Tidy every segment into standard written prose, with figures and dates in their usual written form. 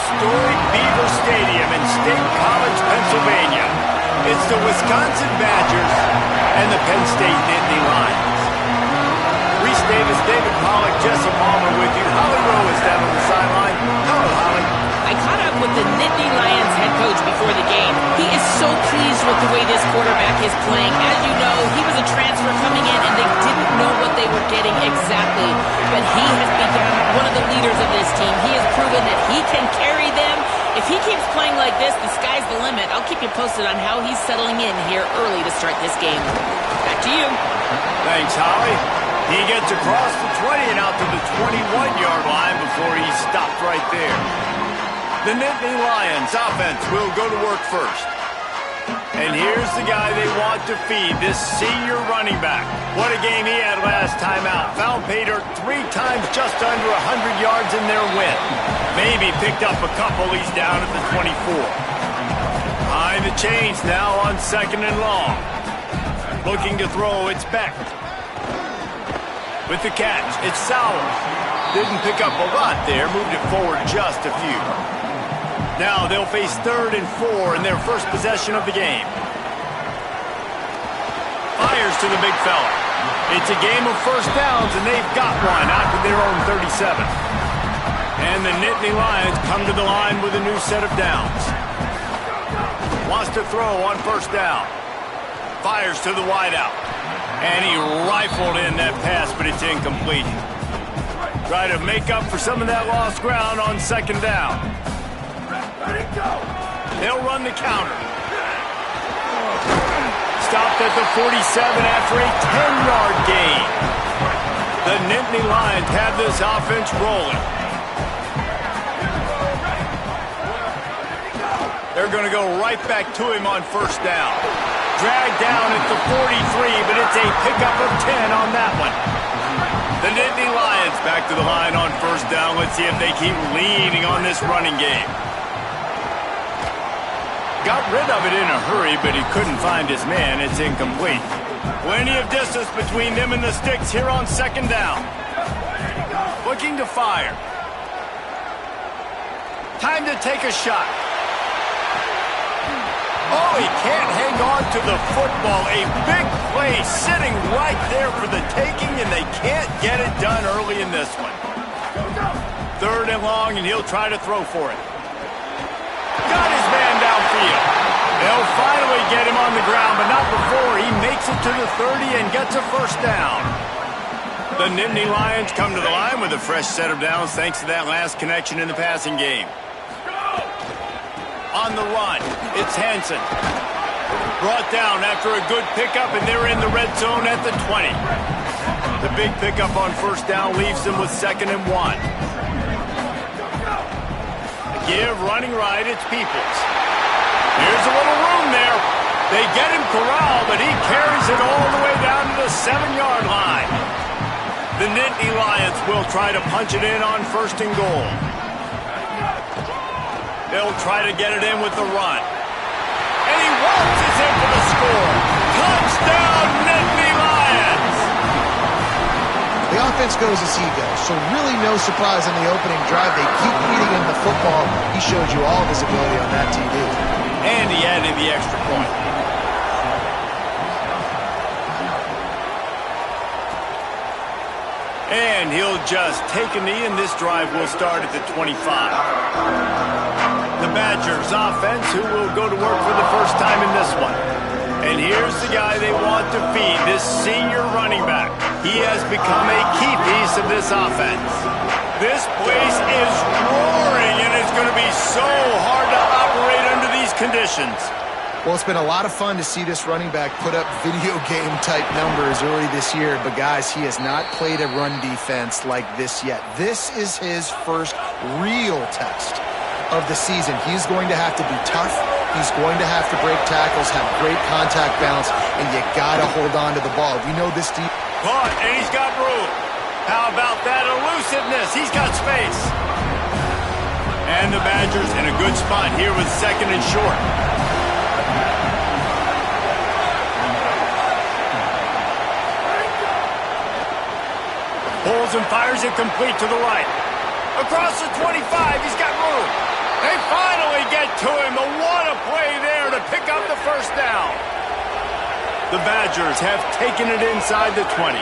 historic Beaver Stadium in State College, Pennsylvania. It's the Wisconsin Badgers and the Penn State Nittany Lions. Reese Davis, David Pollack, Jesse Palmer with you. Holly Rowe is down on the sideline. Hello, Holly. I caught up with the Nittany Lions head coach before the game. He is so pleased with the way this quarterback is playing. As you know, he was a transfer coming in, and they didn't know what they were getting exactly. But he has become one of the leaders of this team. He has proven that he can carry them. If he keeps playing like this, the sky's the limit. I'll keep you posted on how he's settling in here early to start this game. Back to you. Thanks, Holly. He gets across the 20 and out to the 21-yard line before he's stopped right there. The Nittany Lions offense will go to work first. And here's the guy they want to feed, this senior running back. What a game he had last time out. Found pay dirt 3 times, just under 100 yards in their win. Maybe picked up a couple. He's down at the 24. Behind the chains now on 2nd and long. Looking to throw, it's Beck. With the catch, it's Sowers. Didn't pick up a lot there, moved it forward just a few. Now they'll face 3rd and 4 in their first possession of the game. Fires to the big fella. It's a game of first downs, and they've got one out to their own 37. And the Nittany Lions come to the line with a new set of downs. Wants to throw on first down. Fires to the wideout. And he rifled in that pass, but it's incomplete. Try to make up for some of that lost ground on 2nd down. They'll run the counter. Stopped at the 47 after a 10-yard gain. The Nittany Lions have this offense rolling. They're going to go right back to him on first down. Dragged down at the 43, but it's a pickup of 10 on that one. The Nittany Lions back to the line on first down. Let's see if they keep leaning on this running game. Got rid of it in a hurry, but he couldn't find his man. It's incomplete. Plenty of distance between them and the sticks here on 2nd down. Looking to fire. Time to take a shot. Oh, he can't hang on to the football. A big play sitting right there for the taking, and they can't get it done early in this one. 3rd and long, and he'll try to throw for it. Got his man downfield. They'll finally get him on the ground, but not before he makes it to the 30 and gets a first down. The Nittany Lions come to the line with a fresh set of downs thanks to that last connection in the passing game. On the run, it's Hansen. Brought down after a good pickup, and they're in the red zone at the 20. The big pickup on first down leaves them with 2nd and 1. Give running right, it's Peoples. Here's a little room there. They get him corralled, but he carries it all the way down to the 7-yard line. The Nittany Lions will try to punch it in on 1st and goal. They'll try to get it in with the run. And he waltzes in for the score. Touchdown, Nittany Lions! The offense goes as he goes, so really no surprise in the opening drive. They keep feeding him the football. He showed you all of his ability on that TV. And he added the extra point. And he'll just take a knee, and this drive will start at the 25. The Badgers offense, who will go to work for the first time in this one. And here's the guy they want to feed, this senior running back. He has become a key piece of this offense. This place is roaring, and it's going to be so hard to operate under these conditions. Well, it's been a lot of fun to see this running back put up video game type numbers early this year. But guys, he has not played a run defense like this yet. This is his first real test of the season. He's going to have to be tough. He's going to have to break tackles, have great contact balance, and you got to hold on to the ball. We know this deep. Caught, and he's got room. How about that elusiveness? He's got space. And the Badgers in a good spot here with 2nd and short. Pulls and fires it complete to the right. Across the 25, he's got room. it to him. The what a play there to pick up the first down. The Badgers have taken it inside the 20.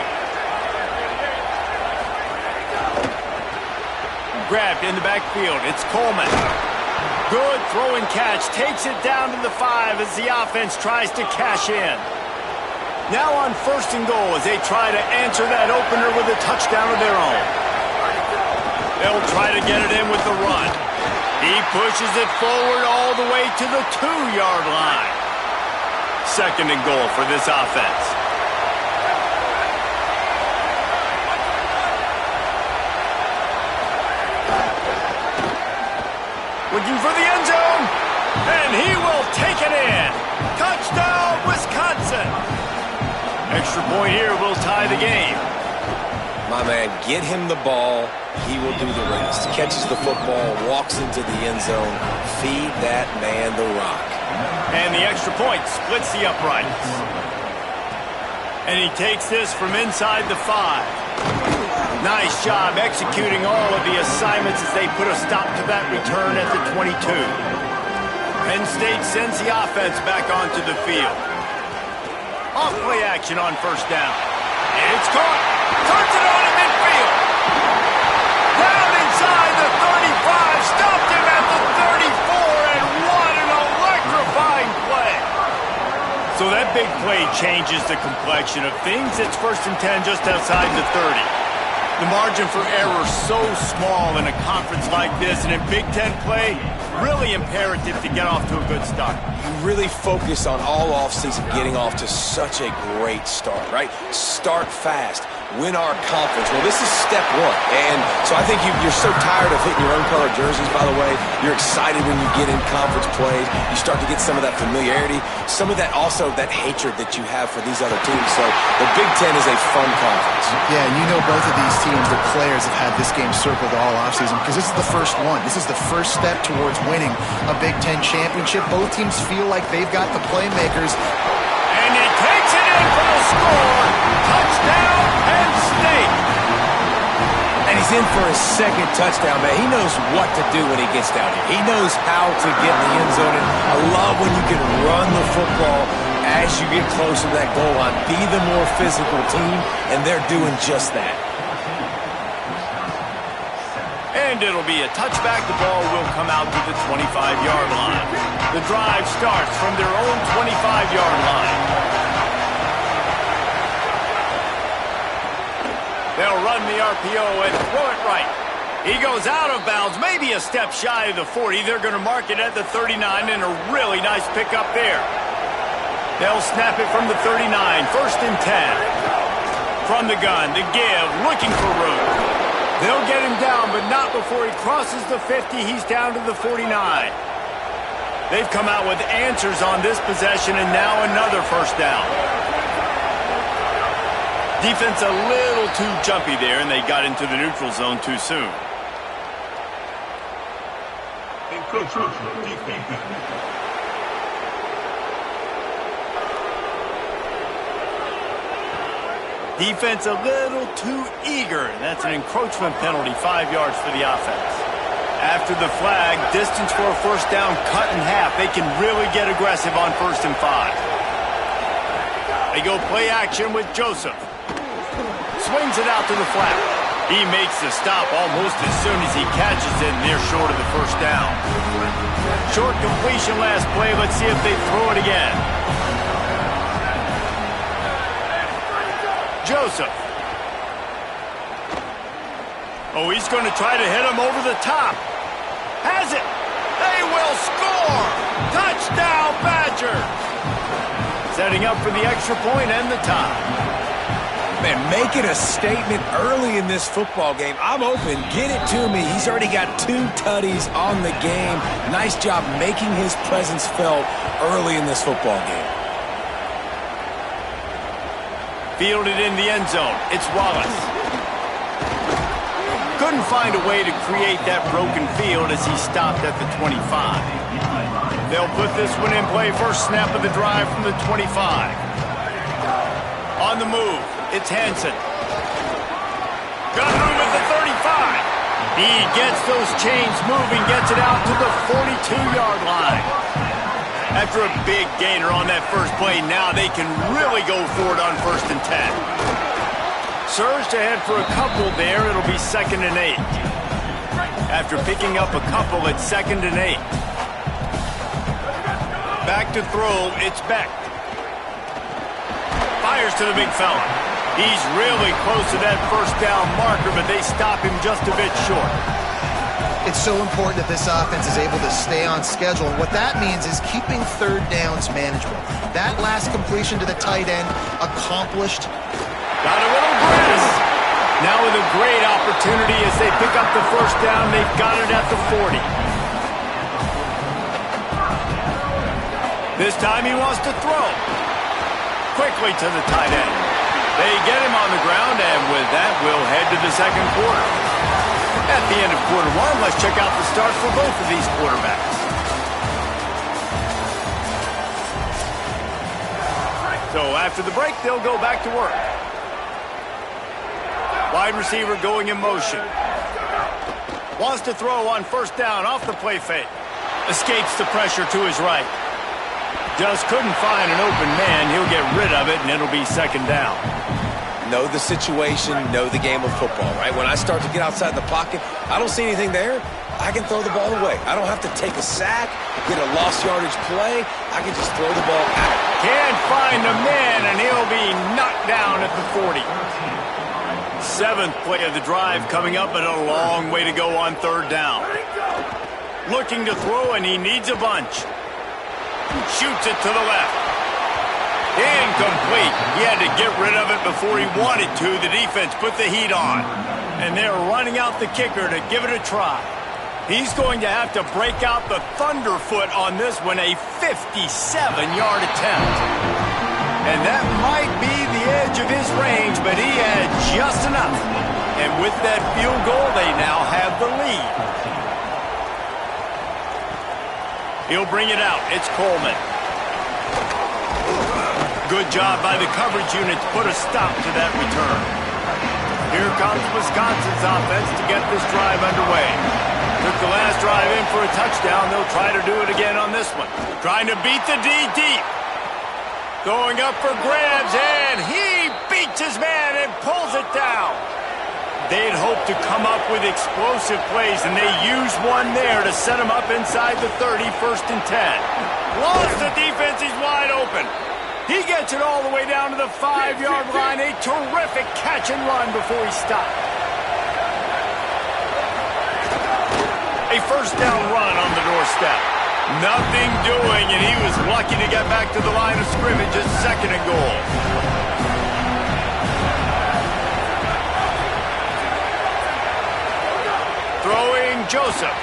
Grabbed in the backfield. It's Coleman. Good throw and catch. Takes it down to the 5 as the offense tries to cash in. Now on 1st and goal as they try to answer that opener with a touchdown of their own. They'll try to get it in with the run. He pushes it forward all the way to the 2-yard line. 2nd and goal for this offense. Looking for the end zone. And he will take it in. Touchdown, Wisconsin. Extra point here will tie the game. My man, get him the ball. He will do the rest. Catches the football, walks into the end zone. Feed that man the rock. And the extra point splits the uprights. And he takes this from inside the 5. Nice job executing all of the assignments as they put a stop to that return at the 22. Penn State sends the offense back onto the field. Off play action on 1st down. It's caught. Turns it on in midfield. Down inside the 35. Stopped him at the 34. And what an electrifying play. So that big play changes the complexion of things. It's 1st and 10 just outside the 30. The margin for error so small in a conference like this, and in Big Ten play, really imperative to get off to a good start. You really focus on all offseason getting off to such a great start, right? Start fast. Win our conference. Well, this is step 1. And so I think you're so tired of hitting your own color jerseys, by the way. You're excited when you get in conference plays. You start to get some of that familiarity, some of that also that hatred that you have for these other teams. So the Big Ten is a fun conference. Yeah, and you know both of these teams, the players have had this game circled all offseason because this is the first one. This is the first step towards winning a Big Ten championship. Both teams feel like they've got the playmakers. And he takes it in for the score. Touchdown, Penn State. And he's in for his 2nd touchdown, man. He knows what to do when he gets down here. He knows how to get in the end zone. And I love when you can run the football as you get closer to that goal line. Be the more physical team, and they're doing just that. And it'll be a touchback. The ball will come out to the 25-yard line. The drive starts from their own 25-yard line. They'll run the RPO and throw it right. He goes out of bounds, maybe a step shy of the 40. They're going to mark it at the 39, and a really nice pickup there. They'll snap it from the 39, 1st and 10. From the gun, to give, looking for room. They'll get him down, but not before he crosses the 50. He's down to the 49. They've come out with answers on this possession, and now another 1st down. Defense a little too jumpy there, and they got into the neutral zone too soon. Defense a little too eager. That's an encroachment penalty, 5 yards for the offense. After the flag, distance for a 1st down cut in half. They can really get aggressive on 1st and 5. They go play action with Joseph. Swings it out to the flat. He makes the stop almost as soon as he catches it, and they're short of the 1st down. Short completion last play. Let's see if they throw it again. Joseph. Oh, he's going to try to hit him over the top. Has it. They will score. Touchdown, Badger. Setting up for the extra point and the tie. Man, making a statement early in this football game. I'm open. Get it to me. He's already got 2 tutties on the game. Nice job making his presence felt early in this football game. Fielded in the end zone. It's Wallace. Couldn't find a way to create that broken field as he stopped at the 25. They'll put this one in play. First snap of the drive from the 25. On the move. It's Hansen. Got room at the 35. He gets those chains moving, gets it out to the 42-yard line. After a big gainer on that first play, now they can really go for it on 1st and 10. Surged ahead for a couple there, it'll be 2nd and 8. After picking up a couple, it's 2nd and 8. Back to throw, it's Beck. Fires to the big fella. He's really close to that first down marker, but they stop him just a bit short. It's so important that this offense is able to stay on schedule. And what that means is keeping 3rd downs manageable. That last completion to the tight end accomplished. Got a little grass. Now with a great opportunity as they pick up the first down, they've got it at the 40. This time he wants to throw. Quickly to the tight end. They get him on the ground, and with that, we'll head to the 2nd quarter. At the end of quarter 1, let's check out the start for both of these quarterbacks. So after the break, they'll go back to work. Wide receiver going in motion. Wants to throw on 1st down off the play fake. Escapes the pressure to his right. Just couldn't find an open man. He'll get rid of it, and it'll be 2nd down. Know the situation, know the game of football, right? When I start to get outside the pocket, I don't see anything there, I can throw the ball away. I don't have to take a sack, get a lost yardage play. I can just throw the ball out. Can't find a man, and he'll be knocked down at the 40. 7th play of the drive coming up, but a long way to go on 3rd down. Looking to throw, and he needs a bunch. Shoots it to the left. Incomplete. He had to get rid of it before he wanted to. The defense put the heat on. And they're running out the kicker to give it a try. He's going to have to break out the thunderfoot on this one, a 57-yard attempt. And that might be the edge of his range, but he had just enough. And with that field goal, they now have the lead. He'll bring it out. It's Coleman. Good job by the coverage unit to put a stop to that return. Here comes Wisconsin's offense to get this drive underway. Took the last drive in for a touchdown. They'll try to do it again on this one. Trying to beat the D deep. Going up for grabs, and he beats his man and pulls it down. They'd hoped to come up with explosive plays, and they used one there to set him up inside the 30, 1st and 10. Lost the defense, he's wide open. He gets it all the way down to the 5-yard line. A terrific catch and run before he stopped. A 1st down run on the doorstep. Nothing doing, and he was lucky to get back to the line of scrimmage at 2nd and goal. Throwing Joseph.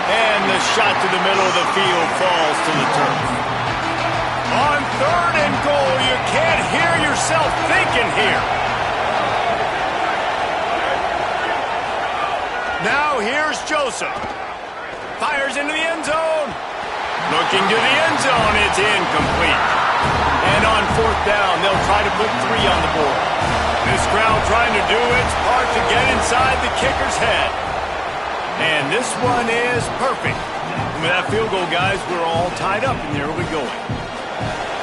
And the shot to the middle of the field falls to the turf. On 3rd and goal, you can't hear yourself thinking here. Now here's Joseph. Fires into the end zone. Looking to the end zone, it's incomplete. And on 4th down, they'll try to put 3 on the board. This crowd trying to do its part to get inside the kicker's head. And this one is perfect. With that field goal, guys, we're all tied up in the early going.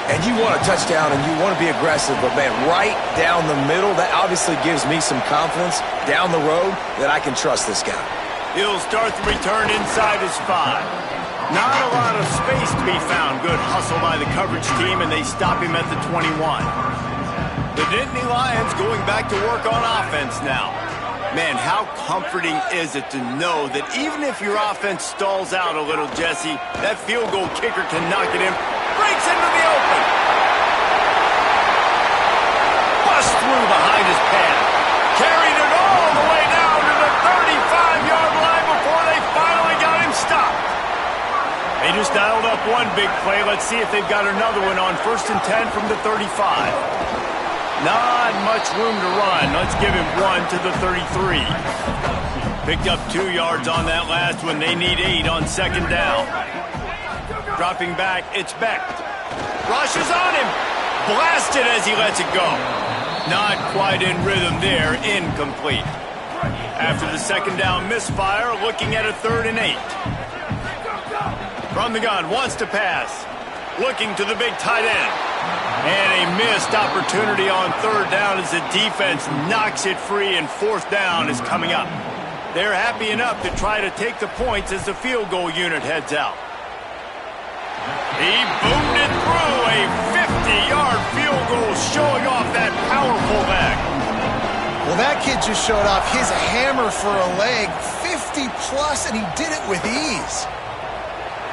And you want a touchdown and you want to be aggressive, but man, right down the middle, that obviously gives me some confidence down the road that I can trust this guy. He'll start the return inside his 5. Not a lot of space to be found. Good hustle by the coverage team, and they stop him at the 21. The Nittany Lions going back to work on offense now. Man, how comforting is it to know that even if your offense stalls out a little, Jesse, that field goal kicker can knock it in. Breaks into the open. Bust through behind his pad. Carried it all the way down to the 35-yard line before they finally got him stopped. They just dialed up one big play. Let's see if they've got another one on 1st and 10 from the 35. Not much room to run. Let's give him 1 to the 33. Picked up 2 yards on that last one. They need 8 on 2nd down. Dropping back, it's Beck. Rushes on him. Blasted as he lets it go. Not quite in rhythm there. Incomplete. After the second down misfire, looking at a 3rd and 8. From the gun, wants to pass. Looking to the big tight end. And a missed opportunity on 3rd down as the defense knocks it free, and 4th down is coming up. They're happy enough to try to take the points as the field goal unit heads out. He boomed it through, a 50-yard field goal, showing off that powerful leg. Well, that kid just showed off his hammer for a leg, 50-plus, and he did it with ease.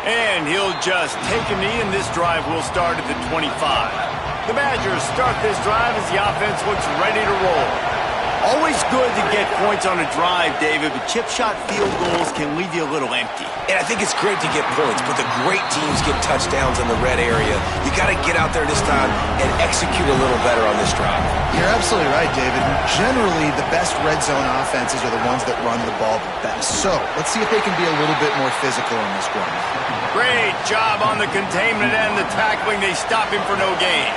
And he'll just take a knee, and this drive will start at the 25. The Badgers start this drive as the offense looks ready to roll. Always good to get points on a drive, David, but chip shot field goals can leave you a little empty. And I think it's great to get points, but the great teams get touchdowns in the red area. You got to get out there this time and execute a little better on this drive. You're absolutely right, David. Generally, the best red zone offenses are the ones that run the ball the best. So let's see if they can be a little bit more physical in this drive. Great job on the containment and the tackling. They stop him for no gain.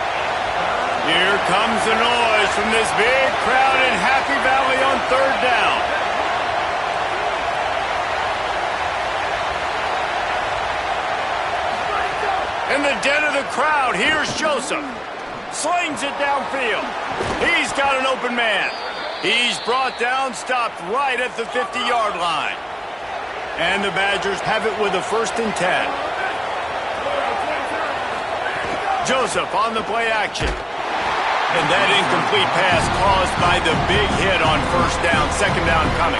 Here comes the noise from this big crowd in Happy Valley on 3rd down. In the den of the crowd, here's Joseph. Slings it downfield. He's got an open man. He's brought down, stopped right at the 50-yard line. And the Badgers have it with a 1st and 10. Joseph on the play action. And that incomplete pass caused by the big hit on 1st down, 2nd down coming.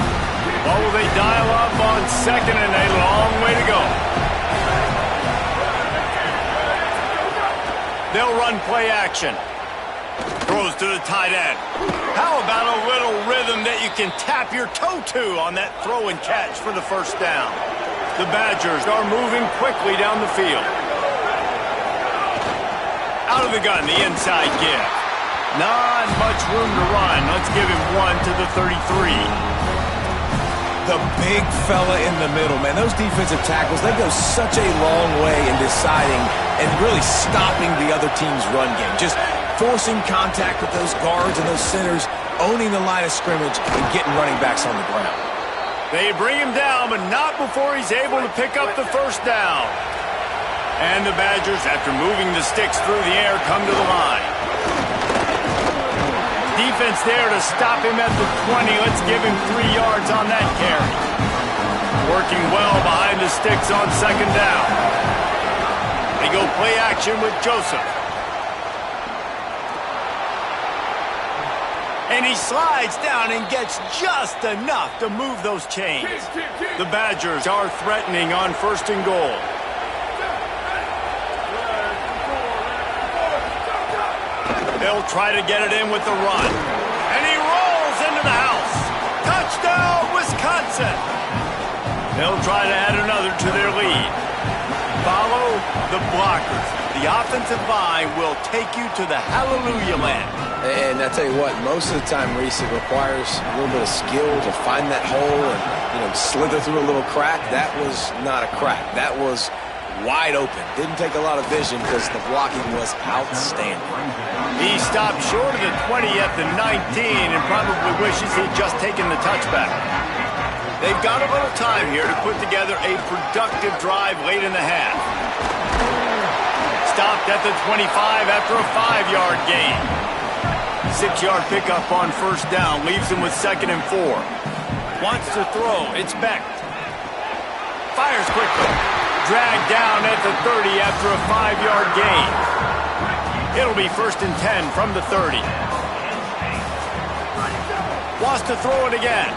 What will they dial up on 2nd, and a long way to go? They'll run play action. Throws to the tight end. How about a little rhythm that you can tap your toe to on that throw and catch for the 1st down? The Badgers are moving quickly down the field. Out of the gun, the inside give. Not much room to run. Let's give him 1 to the 33. The big fella in the middle, man. Those defensive tackles, they go such a long way in deciding and really stopping the other team's run game. Just forcing contact with those guards and those centers, owning the line of scrimmage, and getting running backs on the ground. They bring him down, but not before he's able to pick up the 1st down. And the Badgers, after moving the sticks through the air, come to the line. Defense there to stop him at the 20. Let's give him 3 yards on that carry. Working well behind the sticks on 2nd down. They go play action with Joseph. And he slides down and gets just enough to move those chains. The Badgers are threatening on 1st and goal. They'll try to get it in with the run. And he rolls into the house. Touchdown, Wisconsin. They'll try to add another to their lead. Follow the blockers. The offensive line will take you to the hallelujah land. And I tell you what, most of the time, Reese, it requires a little bit of skill to find that hole and, slither through a little crack. That was not a crack. That was wide open. Didn't take a lot of vision because the blocking was outstanding. He stopped short of the 20 at the 19 and probably wishes he'd just taken the touchback. They've got a little time here to put together a productive drive late in the half. Stopped at the 25 after a 5-yard gain. 6-yard pickup on 1st down leaves him with 2nd and 4. Wants to throw. It's Beck. Fires quickly. Dragged down at the 30 after a 5-yard gain. It'll be 1st and 10 from the 30. Wants to throw it again.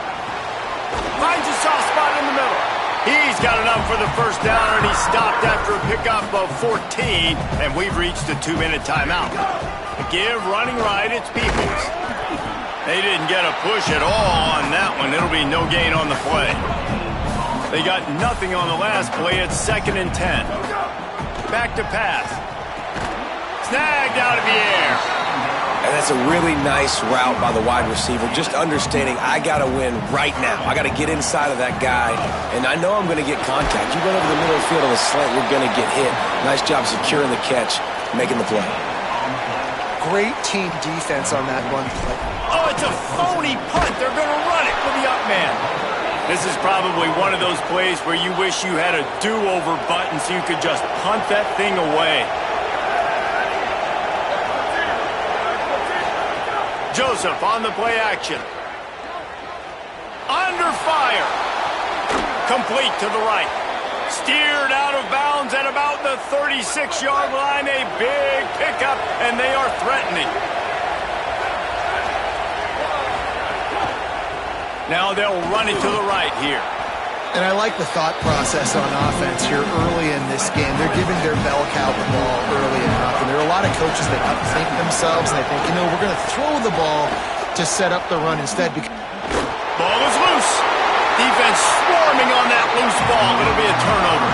Finds a soft spot in the middle. He's got enough for the 1st down, and he stopped after a pickup of 14, and we've reached a 2-minute timeout. Give running right, it's Peoples. They didn't get a push at all on that one. It'll be no gain on the play. They got nothing on the last play. It's 2nd and 10. Back to pass. Snagged out of the air. And that's a really nice route by the wide receiver, just understanding I got to win right now. I got to get inside of that guy, and I know I'm going to get contact. You run over the middle of the field on a slant, you're going to get hit. Nice job securing the catch, making the play. Great team defense on that run play. Oh, it's a phony punt. They're going to run it for the up man. This is probably one of those plays where you wish you had a do-over button so you could just punt that thing away. Joseph on the play action. Under fire. Complete to the right. Steered out of bounds at about the 36-yard line. A big pickup, and they are threatening. Now they'll run it to the right here. And I like the thought process on offense here early in this game. They're giving their bell cow the ball early enough. And there are a lot of coaches that outthink themselves, and they think, we're going to throw the ball to set up the run instead. Ball is loose. Defense swarming on that loose ball. It'll be a turnover.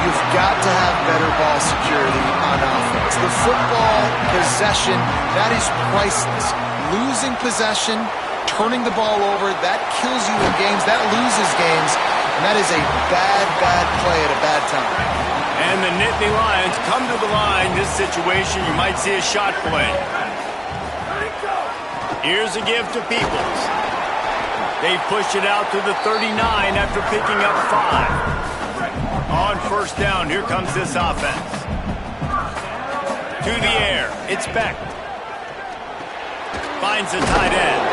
You've got to have better ball security on offense. The football possession, that is priceless. Losing possession, turning the ball over, that kills you in games, that loses games, and that is a bad, bad play at a bad time. And the Nittany Lions come to the line. This situation, you might see a shot play. Here's a give to Peoples. They push it out to the 39 after picking up 5. On first down, here comes this offense. To the air, it's Beck. Finds the tight end.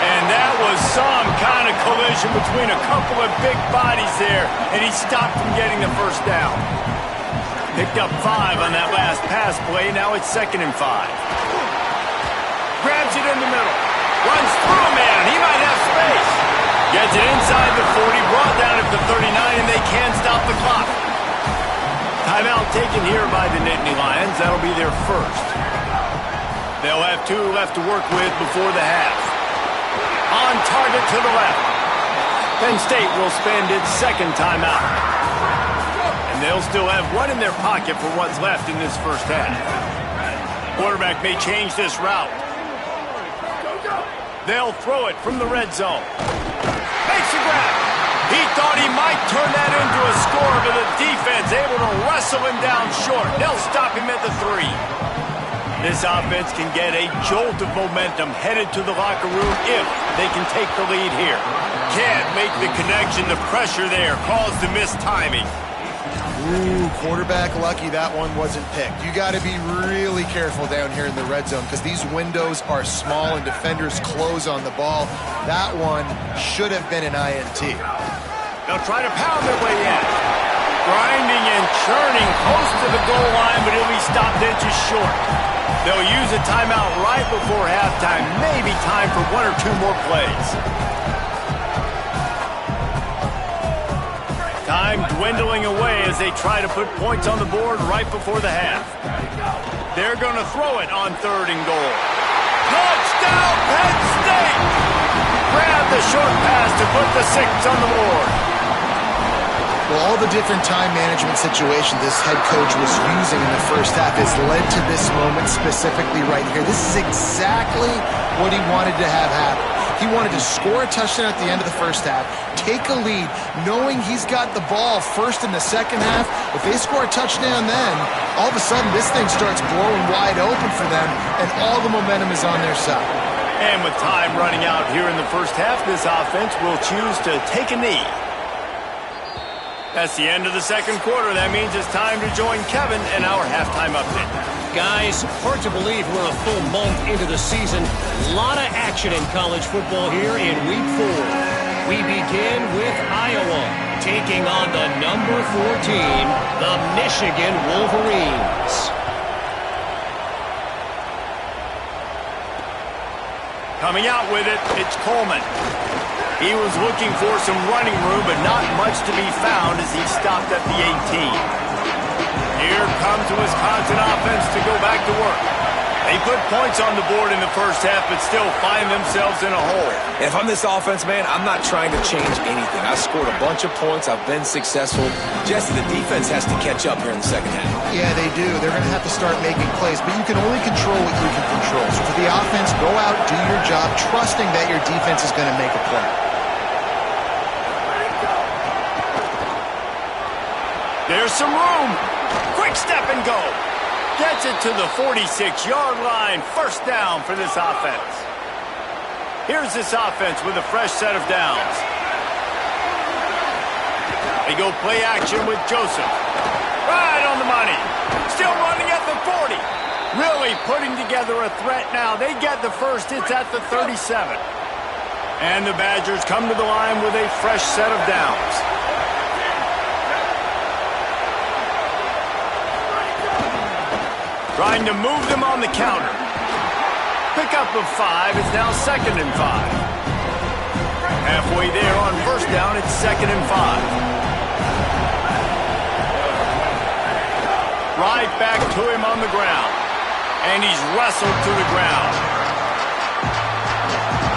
And that was some kind of collision between a couple of big bodies there, and he stopped from getting the first down. Picked up 5 on that last pass play. Now it's 2nd and 5. Grabs it in the middle. Runs through a man. He might have space. Gets it inside the 40. Brought down at the 39, and they can't stop the clock. Timeout taken here by the Nittany Lions. That'll be their first. They'll have 2 left to work with before the half. On target to the left. Penn State will spend its 2nd timeout. And they'll still have 1 in their pocket for what's left in this first half. Quarterback may change this route. They'll throw it from the red zone. Makes a grab. He thought he might turn that into a score, but the defense able to wrestle him down short. They'll stop him at the 3. This offense can get a jolt of momentum headed to the locker room if they can take the lead here. Can't make the connection. The pressure there caused the missed timing. Ooh, quarterback lucky that one wasn't picked. You got to be really careful down here in the red zone because these windows are small and defenders close on the ball. That one should have been an INT. They'll try to pound their way in. Grinding and churning close to the goal line, but he'll be stopped inches short. They'll use a timeout right before halftime. Maybe time for 1 or 2 more plays. Time dwindling away as they try to put points on the board right before the half. They're going to throw it on 3rd and goal. Touchdown, Penn State! Grab the short pass to put the 6 on the board. Well, all the different time management situations this head coach was using in the first half has led to this moment specifically right here. This is exactly what he wanted to have happen. He wanted to score a touchdown at the end of the first half, take a lead, knowing he's got the ball first in the second half. If they score a touchdown then, all of a sudden this thing starts blowing wide open for them, and all the momentum is on their side. And with time running out here in the first half, this offense will choose to take a knee. That's the end of the second quarter. That means it's time to join Kevin in our halftime update. Guys, hard to believe we're a full month into the season. A lot of action in college football here in Week 4. We begin with Iowa taking on the number 4 team, the Michigan Wolverines. Coming out with it, it's Coleman. He was looking for some running room, but not much to be found as he stopped at the 18. Here comes the Wisconsin offense to go back to work. They put points on the board in the first half, but still find themselves in a hole. And if I'm this offense, man, I'm not trying to change anything. I scored a bunch of points. I've been successful. Jesse, the defense has to catch up here in the second half. Yeah, they do. They're going to have to start making plays, but you can only control what you can control. So for the offense, go out, do your job, trusting that your defense is going to make a play. There's some room. Quick step and go. Gets it to the 46-yard line. First down for this offense. Here's this offense with a fresh set of downs. They go play action with Joseph. Right on the money. Still running at the 40. Really putting together a threat now. They get the first. It's at the 37. And the Badgers come to the line with a fresh set of downs. Trying to move them on the counter. Pickup of 5 is now 2nd and 5. Halfway there on first down, it's 2nd and 5. Right back to him on the ground. And he's wrestled to the ground.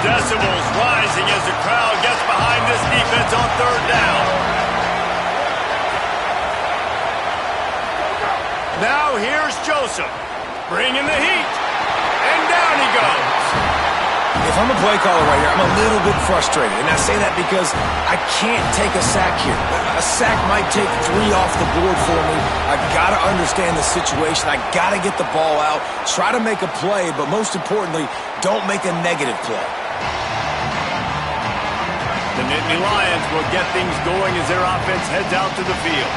Decibels rising as the crowd gets behind this defense on third down. Now here's Joseph, bringing the heat, and down he goes. If I'm a play caller right here, I'm a little bit frustrated, and I say that because I can't take a sack here. A sack might take 3 off the board for me. I gotta understand the situation. I gotta get the ball out, try to make a play, but most importantly, don't make a negative play. The Nittany Lions will get things going as their offense heads out to the field.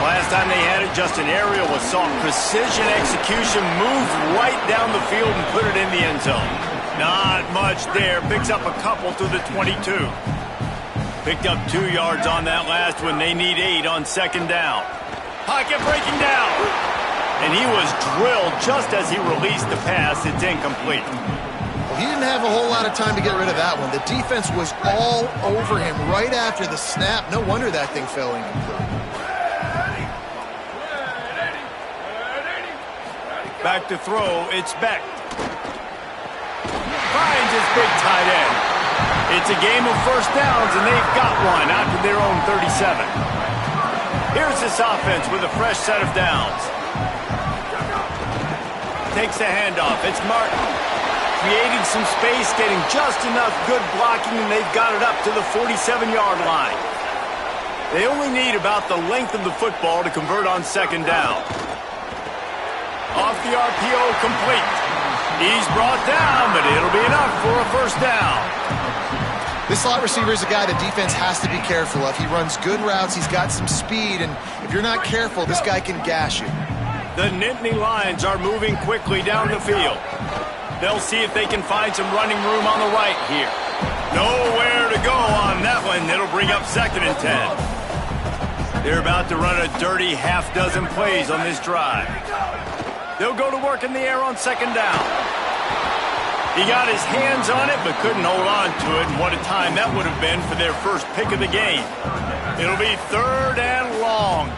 Last time they had it, just an aerial assault. Precision execution, moves right down the field and put it in the end zone. Not much there. Picks up a couple to the 22. Picked up 2 yards on that last one. They need 8 on second down. Pocket breaking down. And he was drilled just as he released the pass. It's incomplete. Well, he didn't have a whole lot of time to get rid of that one. The defense was all over him right after the snap. No wonder that thing fell incomplete. Back to throw, it's Beck. Finds his big tight end. It's a game of first downs, and they've got one out to their own 37. Here's this offense with a fresh set of downs. Takes the handoff, it's Martin. Creating some space, getting just enough good blocking, and they've got it up to the 47-yard line. They only need about the length of the football to convert on second down. Off the RPO, complete. He's brought down, but it'll be enough for a first down. This slot receiver is a guy the defense has to be careful of. He runs good routes, he's got some speed, and if you're not careful, this guy can gash you. The Nittany Lions are moving quickly down the field. They'll see if they can find some running room on the right here. Nowhere to go on that one. It'll bring up 2nd and 10. They're about to run a dirty half-dozen plays on this drive. They'll go to work in the air on second down. He got his hands on it, but couldn't hold on to it, and what a time that would have been for their first pick of the game. It'll be 3rd and long.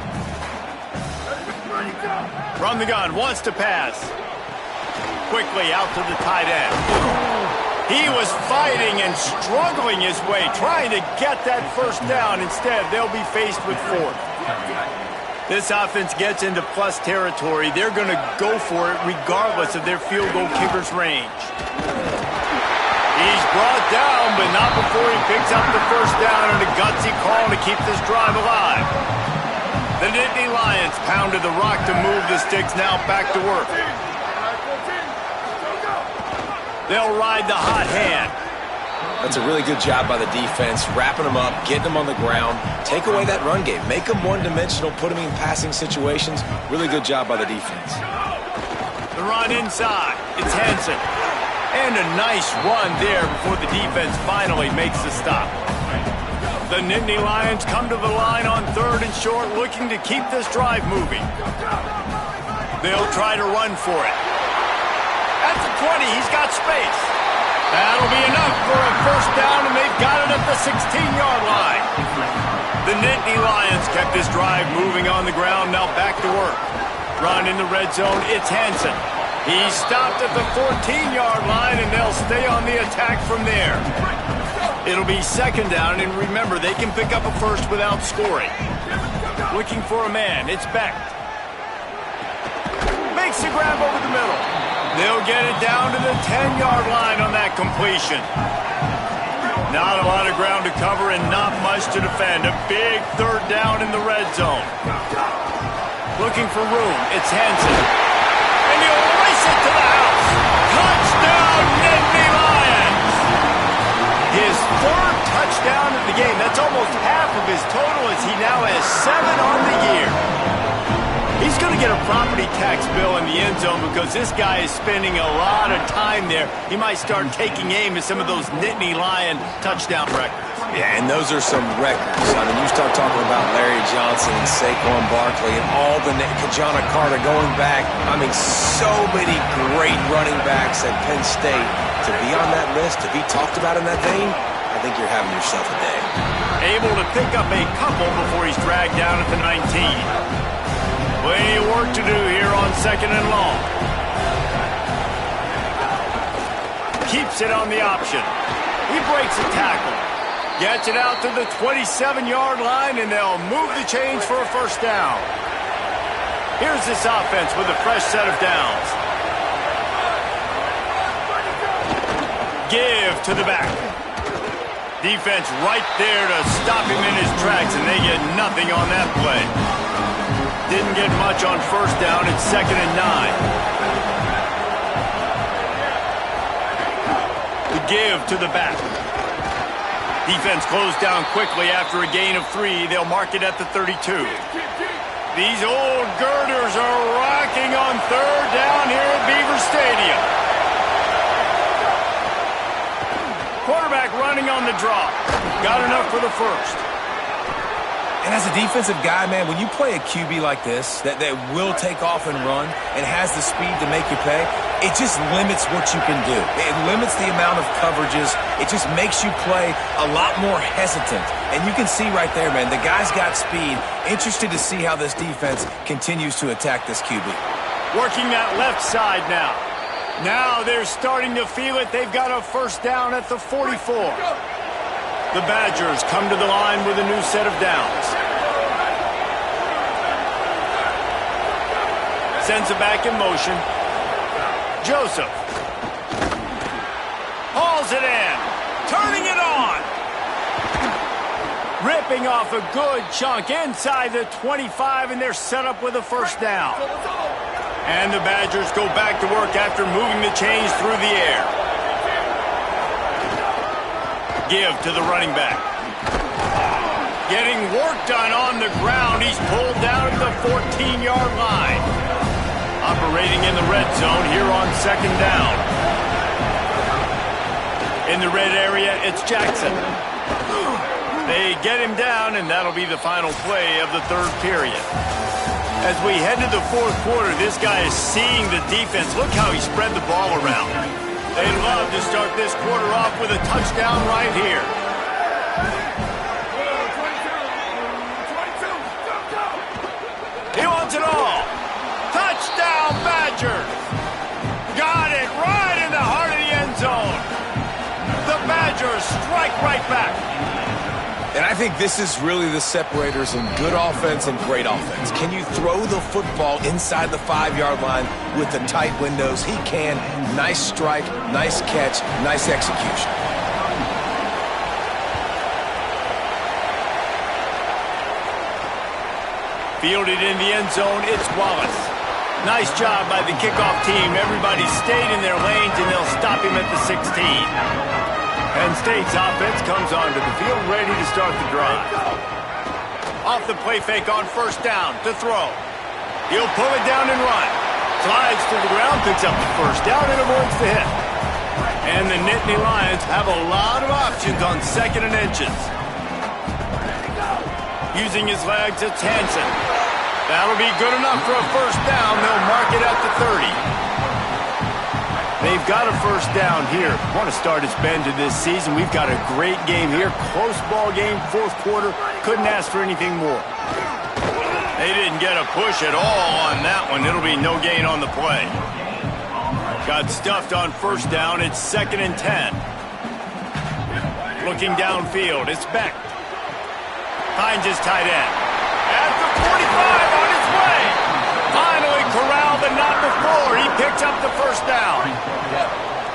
From the gun, wants to pass. Quickly out to the tight end. He was fighting and struggling his way, trying to get that first down. Instead, they'll be faced with 4th. This offense gets into plus territory. They're going to go for it regardless of their field goal kicker's range. He's brought down, but not before he picks up the first down and a gutsy call to keep this drive alive. The Nittany Lions pounded the rock to move the sticks, now back to work. They'll ride the hot hand. That's a really good job by the defense, wrapping them up, getting them on the ground, take away that run game, make them one-dimensional, put them in passing situations. Really good job by the defense. The run inside, it's Hansen. And a nice run there before the defense finally makes the stop. The Nittany Lions come to the line on 3rd and short, looking to keep this drive moving. They'll try to run for it. At the 20, he's got space. That'll be enough for a first down, and they've got it at the 16-yard line. The Nittany Lions kept this drive moving on the ground, now back to work. Run in the red zone, it's Hansen. He's stopped at the 14-yard line, and they'll stay on the attack from there. It'll be second down, and remember, they can pick up a first without scoring. Looking for a man, it's Beck. Makes the grab over the middle. They'll get it down to the 10-yard line on that completion. Not a lot of ground to cover and not much to defend. A big 3rd down in the red zone. Looking for room. It's Hansen. he'll race it to the house. Touchdown, Nittany Lions! His third touchdown of the game. That's almost half of his total as he now has 7 on the year. He's going to get a property tax bill in the end zone because this guy is spending a lot of time there. He might start taking aim at some of those Nittany Lion touchdown records. Yeah, and those are some records. I mean, you start talking about Larry Johnson and Saquon Barkley and all the Kajana Carter going back. I mean, so many great running backs at Penn State. To be on that list, to be talked about in that vein, I think you're having yourself a day. Able to pick up a couple before he's dragged down at the 19. Plenty of work to do here on 2nd and long. Keeps it on the option. He breaks a tackle. Gets it out to the 27-yard line, and they'll move the chains for a first down. Here's this offense with a fresh set of downs. Give to the back. Defense right there to stop him in his tracks, and they get nothing on that play. Didn't get much on first down. It's 2nd and 9. The give to the back. Defense closed down quickly after a gain of 3. They'll mark it at the 32. These old girders are rocking on 3rd down here at Beaver Stadium. Quarterback running on the draw. Got enough for the first. And as a defensive guy, man, when you play a QB like this that will take off and run and has the speed to make you pay, it just limits what you can do. It limits the amount of coverages. It just makes you play a lot more hesitant. And you can see right there, man, the guy's got speed. Interested to see how this defense continues to attack this QB. Working that left side now. Now they're starting to feel it. They've got a first down at the 44. The Badgers come to the line with a new set of downs. Sends it back in motion. Joseph. Hauls it in. Turning it on. Ripping off a good chunk inside the 25, and they're set up with a first down. And the Badgers go back to work after moving the chains through the air. Give to the running back. Getting work done on the ground. He's pulled down at the 14-yard line. Operating in the red zone here on 2nd down. In the red area, it's Jackson. They get him down, and that'll be the final play of the 3rd period. As we head to the 4th quarter, this guy is seeing the defense. Look how he spread the ball around. They love to start this quarter off with a touchdown right here. He wants it all. Touchdown, Badgers. Got it right in the heart of the end zone. The Badgers strike right back. And I think this is really the separators in good offense and great offense. Can you throw the football inside the 5-yard line with the tight windows? He can. Nice strike, nice catch, nice execution. Fielded in the end zone, it's Wallace. Nice job by the kickoff team. Everybody stayed in their lanes, and they'll stop him at the 16. Penn State's offense comes onto the field ready to start the drive. Off the play fake on first down to throw. He'll pull it down and run. Slides to the ground, picks up the first down, and avoids the hit. And the Nittany Lions have a lot of options on 2nd and inches. Using his legs, it's Hansen. That'll be good enough for a first down. They'll mark it at the 30. They've got a first down here. Want to start his bend to this season. We've got a great game here. Close ball game, 4th quarter. Couldn't ask for anything more. They didn't get a push at all on that one. It'll be no gain on the play. Got stuffed on first down. It's 2nd and 10. Looking downfield, it's Beck. Finds his tight end. At the 45 on his way. Finally corralled, but not before. He picks up the first down.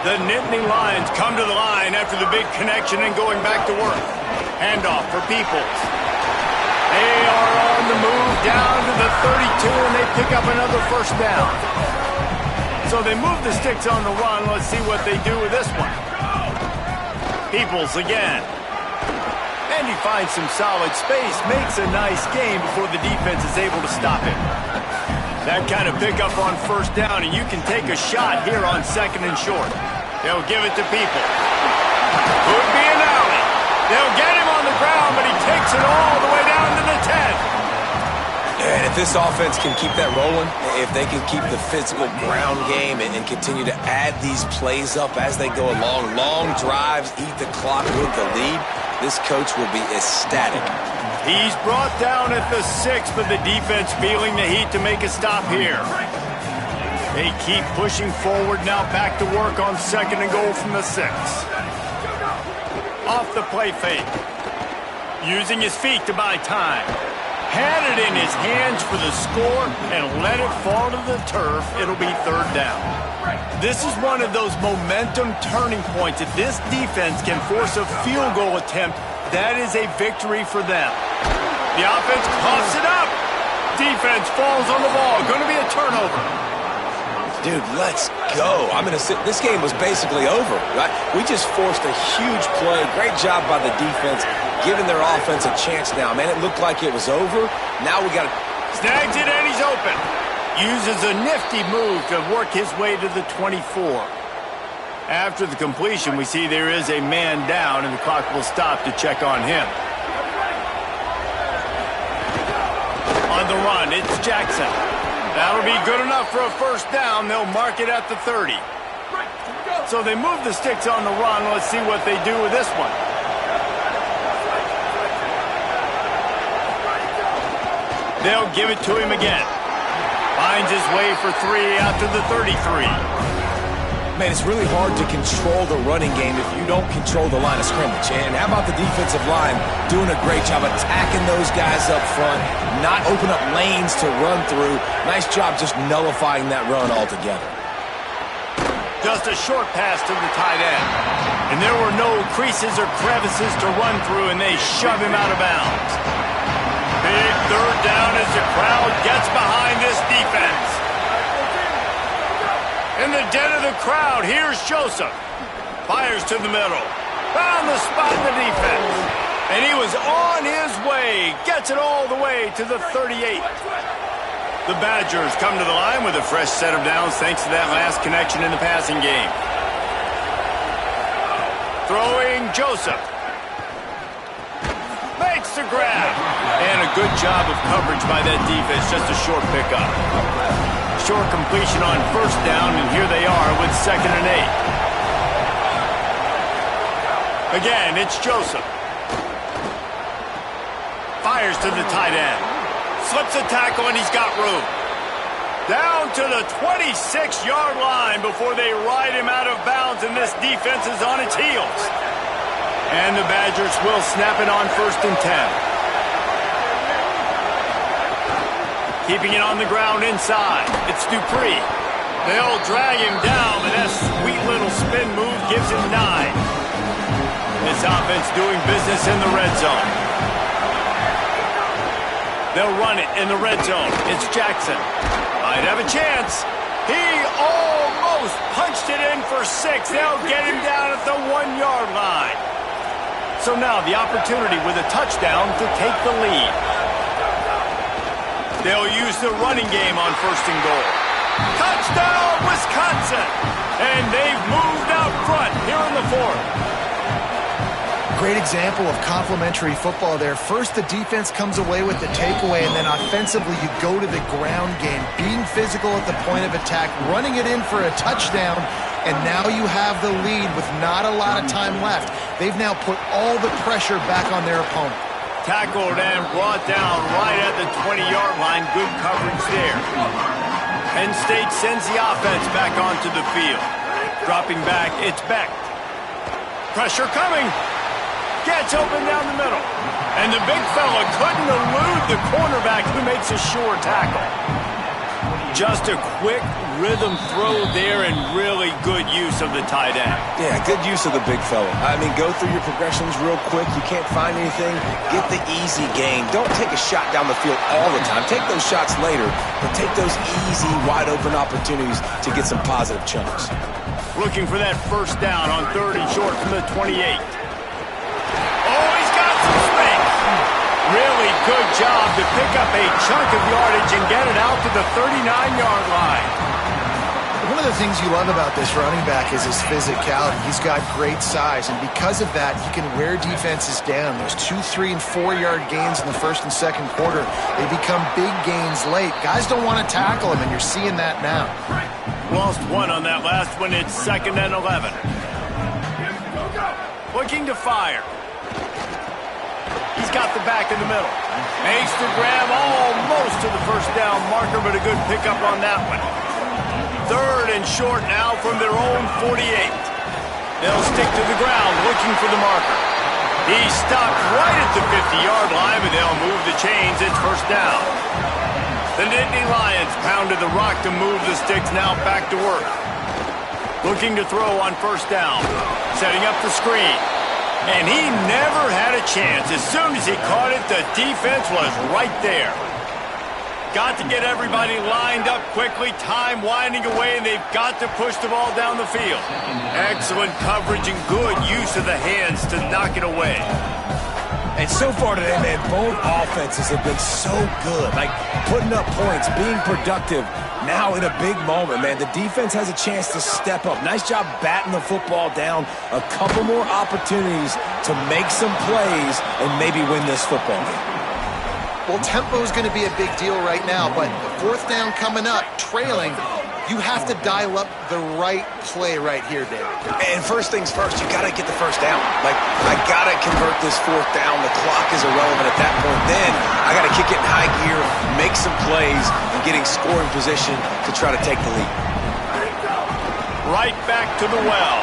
The Nittany Lions come to the line after the big connection and going back to work. Handoff for Peoples. They are on the move down to the 32, and they pick up another first down. So they move the sticks on the run. Let's see what they do with this one. Peoples again. And he finds some solid space, makes a nice gain before the defense is able to stop him. That kind of pickup on first down, and you can take a shot here on second and short. They'll give it to People. Could be an alley. They'll get him on the ground, but he takes it all the way down to the 10. And if this offense can keep that rolling, if they can keep the physical ground game and continue to add these plays up as they go along, long drives, eat the clock with the lead, this coach will be ecstatic. He's brought down at the 6, but the defense feeling the heat to make a stop here. They keep pushing forward, now back to work on second and goal from the 6. Off the play fake. Using his feet to buy time. Had it in his hands for the score and let it fall to the turf. It'll be third down. This is one of those momentum turning points. If this defense can force a field goal attempt, that is a victory for them. The offense coughs it up. Defense falls on the ball. Going to be a turnover. Dude, let's go. This game was basically over, right? We just forced a huge play. Great job by the defense, giving their offense a chance now. Man, it looked like it was over. Now we got to... Snags it and he's open. Uses a nifty move to work his way to the 24. After the completion, we see there is a man down, and the clock will stop to check on him. On the run, it's Jackson. That'll be good enough for a first down. They'll mark it at the 30. So they move the sticks on the run. Let's see what they do with this one. They'll give it to him again. Finds his way for 3 out to the 33. Man, it's really hard to control the running game if you don't control the line of scrimmage. And how about the defensive line doing a great job attacking those guys up front, not open up lanes to run through. Nice job just nullifying that run altogether. Just a short pass to the tight end. And there were no creases or crevices to run through, and they shove him out of bounds. Big third down as the crowd gets behind this defense. In the den of the crowd, here's Joseph. Fires to the middle. Found the spot in the defense. And he was on his way. Gets it all the way to the 38. The Badgers come to the line with a fresh set of downs thanks to that last connection in the passing game. Throwing Joseph. Makes the grab. And a good job of coverage by that defense. Just a short pickup. Short completion on first down, and here they are with second and 8. Again, it's Joseph. Fires to the tight end. Slips a tackle, and he's got room. Down to the 26-yard line before they ride him out of bounds, and this defense is on its heels. And the Badgers will snap it on first and 10. Keeping it on the ground inside. It's Dupree. They'll drag him down, and that sweet little spin move gives him 9. This offense doing business in the red zone. They'll run it in the red zone. It's Jackson. Might have a chance. He almost punched it in for 6. They'll get him down at the 1-yard line. So now the opportunity with a touchdown to take the lead. They'll use the running game on first and goal. Touchdown, Wisconsin! And they've moved out front here in the 4th. Great example of complementary football there. First, the defense comes away with the takeaway, and then offensively, you go to the ground game, being physical at the point of attack, running it in for a touchdown, and now you have the lead with not a lot of time left. They've now put all the pressure back on their opponent. Tackled and brought down right at the 20-yard line. Good coverage there. Penn State sends the offense back onto the field. Dropping back, it's Beck. Pressure coming. Gets open down the middle. And the big fella couldn't elude the cornerback who makes a sure tackle. Just a quick rhythm throw there and really good use of the tight end. Yeah, good use of the big fella. I mean, go through your progressions real quick. You can't find anything. Get the easy gain. Don't take a shot down the field all the time. Take those shots later, but take those easy, wide-open opportunities to get some positive chunks. Looking for that first down on 3rd and short from the 28. Oh, he's got some space. Really good job to pick up a chunk of yardage and get it out to the 39-yard line. One of the things you love about this running back is his physicality. He's got great size, and because of that, he can wear defenses down. Those 2-, 3-, and 4-yard gains in the first and second quarter, they become big gains late. Guys don't want to tackle him, and you're seeing that now. Lost one on that last one. It's 2nd and 11. Looking to fire. He's got the back in the middle. Makes the grab almost to the first down marker, but a good pickup on that one. 3rd and short now from their own 48. They'll stick to the ground looking for the marker. He stopped right at the 50-yard line, but they'll move the chains. It's first down. The Nittany Lions pounded the rock to move the sticks, now back to work. Looking to throw on first down. Setting up the screen. And he never had a chance. As soon as he caught it, the defense was right there. Got to get everybody lined up quickly, time winding away, and they've got to push the ball down the field. Excellent coverage and good use of the hands to knock it away. And so far today, man, both offenses have been so good. Like, putting up points, being productive. Now in a big moment, man, the defense has a chance to step up. Nice job batting the football down. A couple more opportunities to make some plays and maybe win this football game. Well, tempo is going to be a big deal right now, but the 4th down coming up, trailing, you have to dial up the right play right here, David. And first things first, you got to get the first down. Like, I got to convert this 4th down. The clock is irrelevant at that point. Then I got to kick it in high gear, make some plays, and getting scoring position to try to take the lead. Right back to the well.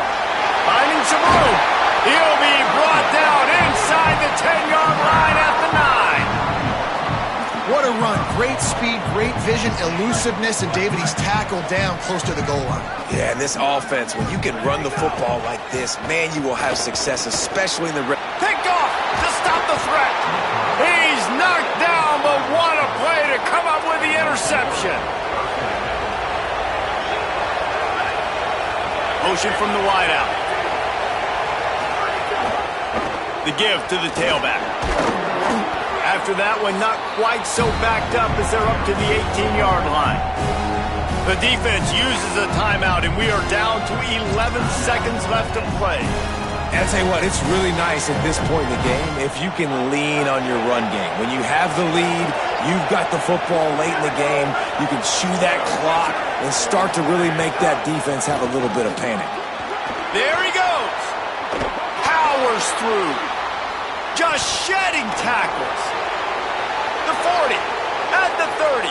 Finding some room. He'll be brought down inside the 10-yard line at the 9. What a run. Great speed, great vision, elusiveness, and David, he's tackled down close to the goal line. Yeah, and this offense, when you can run the football like this, man, you will have success, especially in the... Picked off to stop the threat. He's knocked down, but what a play to come up with the interception. Motion from the wideout. The give to the tailback. After that one, not quite so backed up as they're up to the 18-yard line. The defense uses a timeout, and we are down to 11 seconds left to play. And I'll tell you what, it's really nice at this point in the game if you can lean on your run game. When you have the lead, you've got the football late in the game, you can chew that clock and start to really make that defense have a little bit of panic. There he goes. Powers through. Just shedding tackles. The 40, at the 30,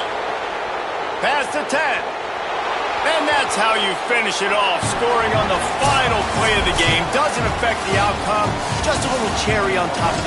past the 10. And that's how you finish it off, scoring on the final play of the game. Doesn't affect the outcome, just a little cherry on top of